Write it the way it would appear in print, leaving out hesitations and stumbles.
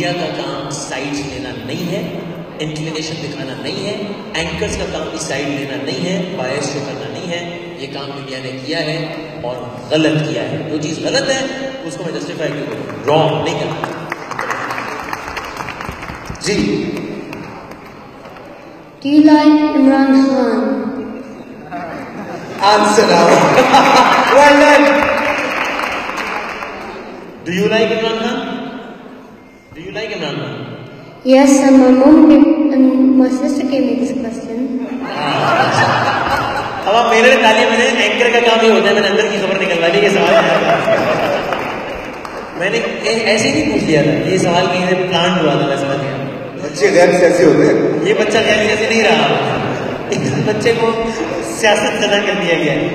Media का काम sides लेना नहीं है, इंक्लिनेशन दिखाना नहीं है, एंकर्स का काम भी साइड लेना नहीं है, बायस शो करना नहीं है। ये काम मीडिया ने किया है और गलत किया है। जो चीज गलत है उसको मैं जस्टिफाई क्यों करूं, रॉन्ग नहीं करना जी। Do you like Imran Khan? Answer now. Well done. Do you like Imran Khan? Do you like Imran Khan? Yes, and my mom and my sister gave me this question. अब आप मेरे ताली बजे, anchor का काम ही होता है मैंने अंदर की खबर निकलवाने के सवाल मैंने ऐसे ही नहीं पूछ लिया था, ये सवाल कहीं से प्लांट हुआ था, मैं समझ गया। बच्चे गैर सियासी होते हैं। ये बच्चा गैर सियासी नहीं रहा, इस बच्चे को सियासत सदा कर दिया गया है।